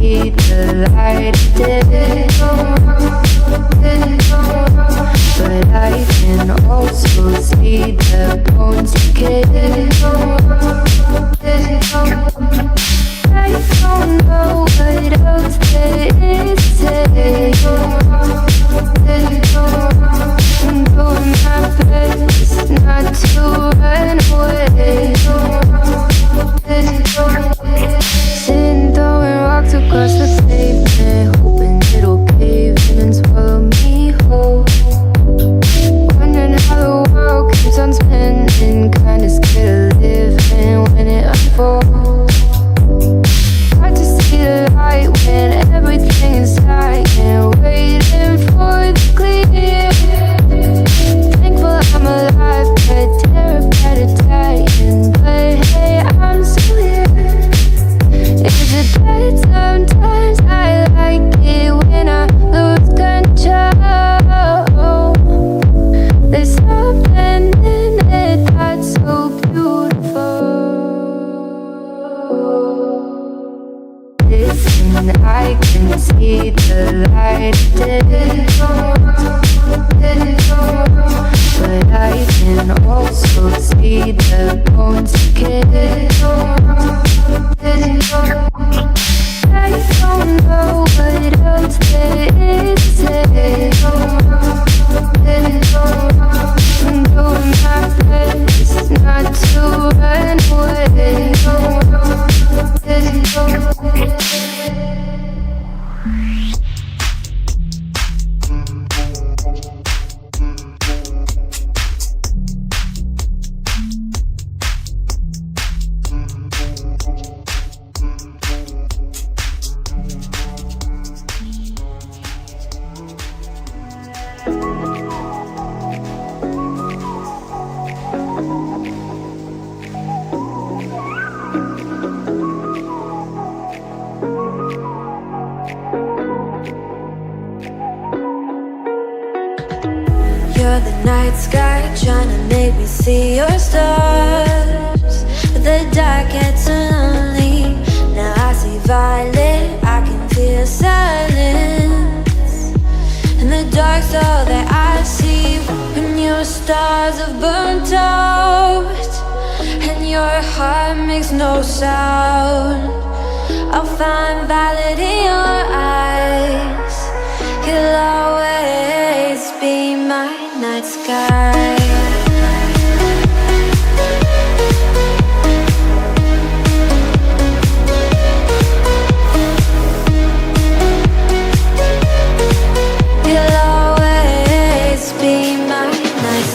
see the light of day, but I can also see the bones decay. I don't know what else there is to say. I'm doing my best not to run away. Sitting throwing rocks across the pavement, hoping it'll cave in and swallow me whole. Wondering how the world keeps on spinning, kinda scared of living when it unfolds. Hard to see the light when everything is dying, waiting for the clear. Thankful I'm alive, but terrified of dying. But hey, I'm still here. Is it that sometimes I like it when I lose control? There's something in it that's so beautiful. Listen, I can see the light of day, but I can also see the bones decay. I don't know what else there is to say. I'm doing my best not to run away. You're the night sky trying to make me see your stars, but the dark gets so lonely. Now I see violet, I can feel silence. And the dark's all that I see when your stars have burnt out and your heart makes no sound. I'll find violet in your eyes. You'll always be my night sky. You'll always be my night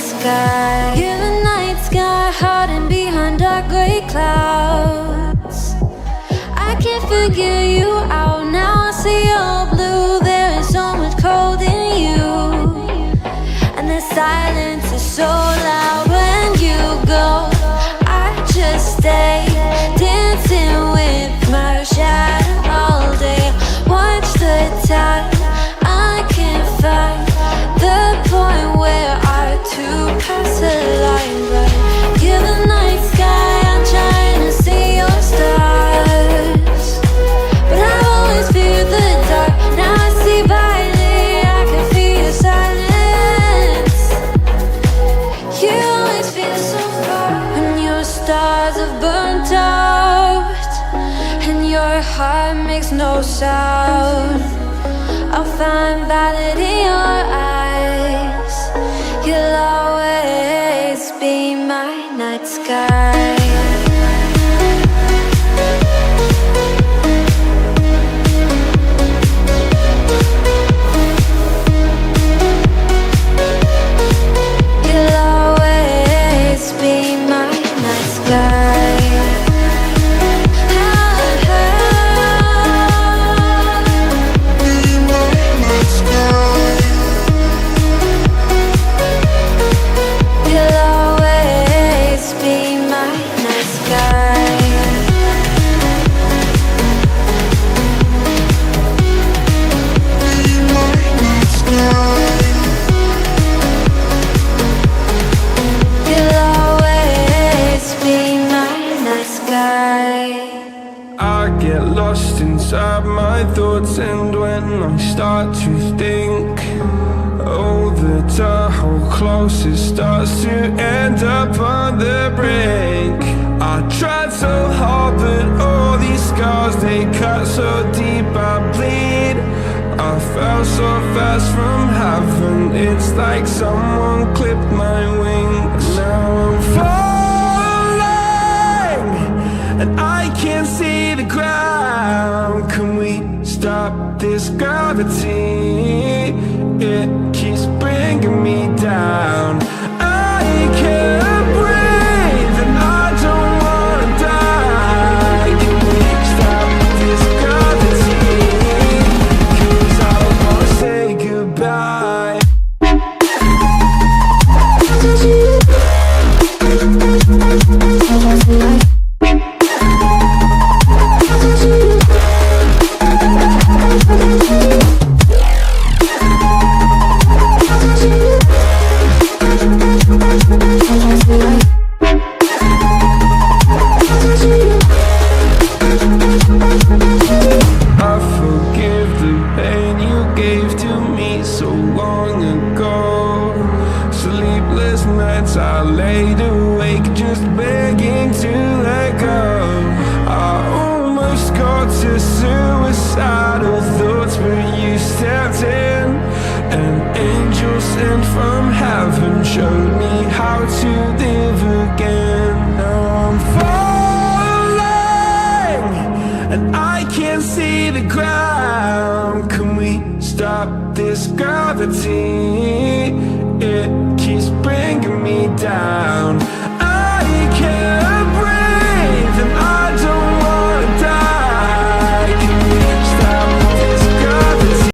sky. You're the night sky hiding behind dark gray clouds. I can't figure you out now. I see your blue. There is so much cold in you, and the silence is so loud when you go. I just stay dancing with my shadow all day. Watch the time. I can't find the point where to pass the line, but you're the night sky. I'm trying to see your stars, but I've always feared the dark. Now I see violet, I can feel your silence. You always feel so far when your stars have burnt out and your heart makes no sound. I'll find violet in your eyes. You'll always be my night sky. You'll always be my night sky. You'll always be my grab my thoughts, and when I start to think, oh, the whole closest starts to end up on the brink. I tried so hard, but all these scars, they cut so deep, I bleed. I fell so fast from heaven, it's like someone clipped my wings. Now I'm falling, and I can't see the ground. Can we stop this gravity? It keeps bringing me down. I can't breathe, and I don't wanna die. Can we stop this gravity? 'Cause I don't wanna say goodbye. I forgive the pain you gave to me so long ago. Sleepless nights I laid awake just begging to let go. I almost got to suicidal thoughts, but you stepped in. An angel sent from heaven showed me how to live again. Now I'm falling, and I can't see the ground. Can we stop this gravity?